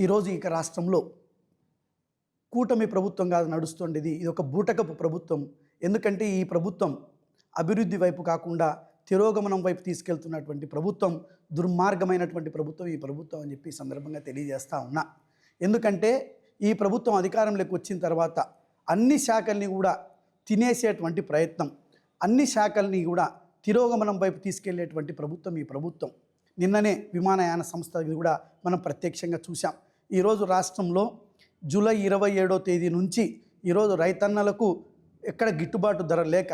ఈరోజు ఇక రాష్ట్రంలో కూటమి ప్రభుత్వం కాదు నడుస్తుండేది. ఇది ఒక బూటకపు ప్రభుత్వం. ఎందుకంటే ఈ ప్రభుత్వం అభివృద్ధి వైపు కాకుండా తిరోగమనం వైపు తీసుకెళ్తున్నటువంటి ప్రభుత్వం, దుర్మార్గమైనటువంటి ప్రభుత్వం ఈ ప్రభుత్వం అని చెప్పి సందర్భంగా తెలియజేస్తా ఉన్నా. ఎందుకంటే ఈ ప్రభుత్వం అధికారంలోకి వచ్చిన తర్వాత అన్ని శాఖల్ని కూడా తినేసేటువంటి ప్రయత్నం, అన్ని శాఖల్ని కూడా తిరోగమనం వైపు తీసుకెళ్లేటువంటి ప్రభుత్వం ఈ ప్రభుత్వం. నిన్ననే విమానయాన సంస్థ కూడా మనం ప్రత్యక్షంగా చూసాం. ఈరోజు రాష్ట్రంలో జూలై 27వ తేదీ నుంచి ఈరోజు రైతన్నలకు ఎక్కడ గిట్టుబాటు ధర లేక,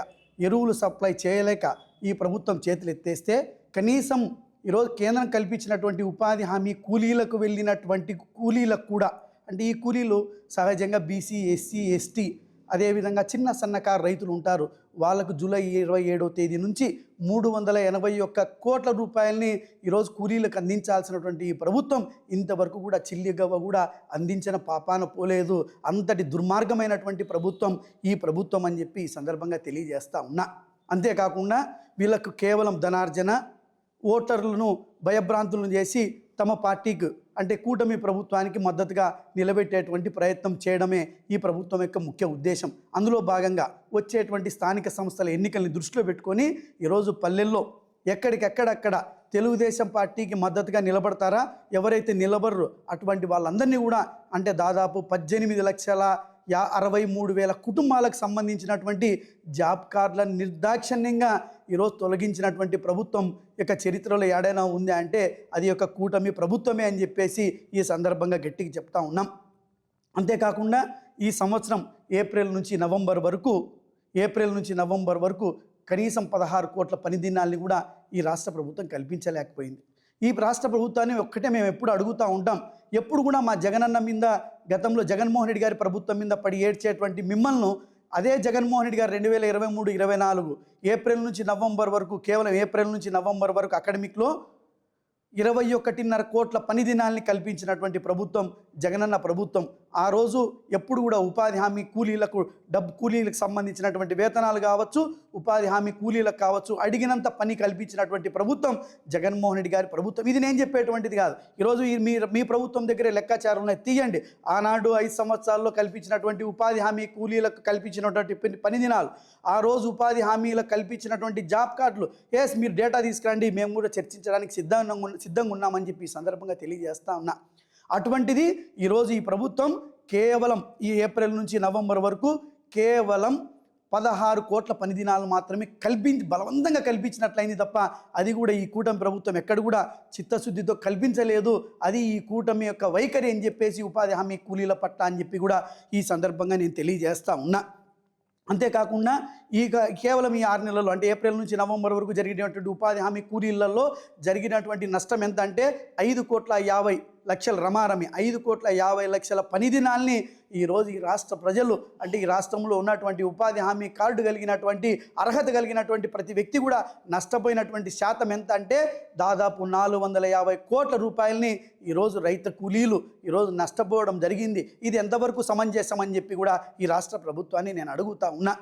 ఎరువులు సప్లై చేయలేక ఈ ప్రభుత్వం చేతులు ఎత్తేస్తే, కనీసం ఈరోజు కేంద్రం కల్పించినటువంటి ఉపాధి హామీ కూలీలకు వెళ్ళినటువంటి కూలీలకు కూడా, అంటే ఈ కూలీలు సహజంగా బీసీ, ఎస్సీ, ఎస్టీ, అదేవిధంగా చిన్న సన్నకారు రైతులు ఉంటారు. వాళ్ళకు జూలై 27వ తేదీ నుంచి 381 కోట్ల రూపాయలని ఈరోజు కూలీలకు అందించాల్సినటువంటి ఈ ప్రభుత్వం ఇంతవరకు కూడా చిల్లిగవ్వ కూడా అందించిన పాపాన పోలేదు. అంతటి దుర్మార్గమైనటువంటి ప్రభుత్వం ఈ ప్రభుత్వం అని చెప్పి ఈ సందర్భంగా తెలియజేస్తా ఉన్నా. అంతేకాకుండా వీళ్ళకు కేవలం ధనార్జన, ఓటర్లను భయభ్రాంతులను చేసి తమ పార్టీకి, అంటే కూటమి ప్రభుత్వానికి మద్దతుగా నిలబెట్టేటువంటి ప్రయత్నం చేయడమే ఈ ప్రభుత్వం యొక్క ముఖ్య ఉద్దేశం. అందులో భాగంగా వచ్చేటువంటి స్థానిక సంస్థల ఎన్నికల్ని దృష్టిలో పెట్టుకొని ఈరోజు పల్లెల్లో ఎక్కడికెక్కడక్కడ తెలుగుదేశం పార్టీకి మద్దతుగా నిలబడతారా, ఎవరైతే నిలబడరు అటువంటి వాళ్ళందరినీ కూడా, అంటే దాదాపు 18,63,000 కుటుంబాలకు సంబంధించినటువంటి జాబ్ కార్డులను నిర్దాక్షిణ్యంగా ఈరోజు తొలగించినటువంటి ప్రభుత్వం యొక్క చరిత్రలో ఏడైనా ఉంది అంటే అది ఒక కూటమి ప్రభుత్వమే అని చెప్పేసి ఈ సందర్భంగా గట్టిగా చెప్తా ఉన్నాం. అంతేకాకుండా ఈ సంవత్సరం ఏప్రిల్ నుంచి నవంబర్ వరకు కనీసం 16 కోట్ల పని దినాల్ని కూడా ఈ రాష్ట్ర ప్రభుత్వం కల్పించలేకపోయింది. ఈ రాష్ట్ర ప్రభుత్వాన్ని ఒక్కటే మేము ఎప్పుడు అడుగుతూ ఉంటాం, ఎప్పుడు కూడా మా జగనన్న మీద, గతంలో జగన్మోహన్ రెడ్డి గారి ప్రభుత్వం మీద పడి ఏడ్చేటువంటి మిమ్మల్ని అదే జగన్మోహన్ రెడ్డి గారు 2023-24 ఏప్రిల్ నుంచి నవంబర్ వరకు, కేవలం ఏప్రిల్ నుంచి నవంబర్ వరకు అకాడమిక్లో 21.5 కోట్ల పని దినాల్ని కల్పించినటువంటి ప్రభుత్వం జగనన్న ప్రభుత్వం. ఆ రోజు ఎప్పుడు కూడా ఉపాధి హామీ కూలీలకు, కూలీలకు సంబంధించినటువంటి వేతనాలు కావచ్చు, ఉపాధి హామీ కూలీలకు కావచ్చు, అడిగినంత పని కల్పించినటువంటి ప్రభుత్వం జగన్మోహన్ రెడ్డి గారి ప్రభుత్వం. ఇది నేను చెప్పేటువంటిది కాదు. ఈరోజు మీ ప్రభుత్వం దగ్గరే లెక్కాచారం తీయండి. ఆనాడు 5 సంవత్సరాల్లో కల్పించినటువంటి ఉపాధి హామీ కూలీలకు కల్పించినటువంటి పని దినాలు, ఆ రోజు ఉపాధి హామీలకు కల్పించినటువంటి జాబ్ కార్డులు, మీరు డేటా తీసుకురండి, మేము కూడా చర్చించడానికి సిద్ధంగా ఉన్నామని చెప్పి ఈ సందర్భంగా తెలియజేస్తా ఉన్నా. అటువంటిది ఈరోజు ఈ ప్రభుత్వం కేవలం ఈ ఏప్రిల్ నుంచి నవంబర్ వరకు కేవలం 16 కోట్ల పని దినాలు మాత్రమే బలవంతంగా కల్పించినట్లయింది తప్ప, అది కూడా ఈ కూటమి ప్రభుత్వం ఎక్కడ కూడా చిత్తశుద్ధితో కల్పించలేదు. అది ఈ కూటమి యొక్క వైఖరి అని చెప్పేసి ఉపాధి హామీ కూలీల పట్ల అని చెప్పి కూడా ఈ సందర్భంగా నేను తెలియజేస్తా ఉన్నా. అంతేకాకుండా కేవలం ఈ 6 నెలల్లో, అంటే ఏప్రిల్ నుంచి నవంబర్ వరకు జరిగినటువంటి ఉపాధి హామీ కూలీలలో జరిగినటువంటి నష్టం ఎంత అంటే 5,50,00,000 రమారమి 5,50,00,000 పని దినాల్ని ఈరోజు ఈ రాష్ట్ర ప్రజలు, అంటే ఈ రాష్ట్రంలో ఉన్నటువంటి ఉపాధి హామీ కార్డు కలిగినటువంటి, అర్హత కలిగినటువంటి ప్రతి వ్యక్తి కూడా నష్టపోయినటువంటి శాతం ఎంత అంటే దాదాపు 450 కోట్ల రూపాయలని ఈరోజు రైతు కూలీలు ఈరోజు నష్టపోవడం జరిగింది. ఇది ఎంతవరకు సమంజసం అని చెప్పి కూడా ఈ రాష్ట్ర ప్రభుత్వాన్ని నేను అడుగుతా ఉన్నా.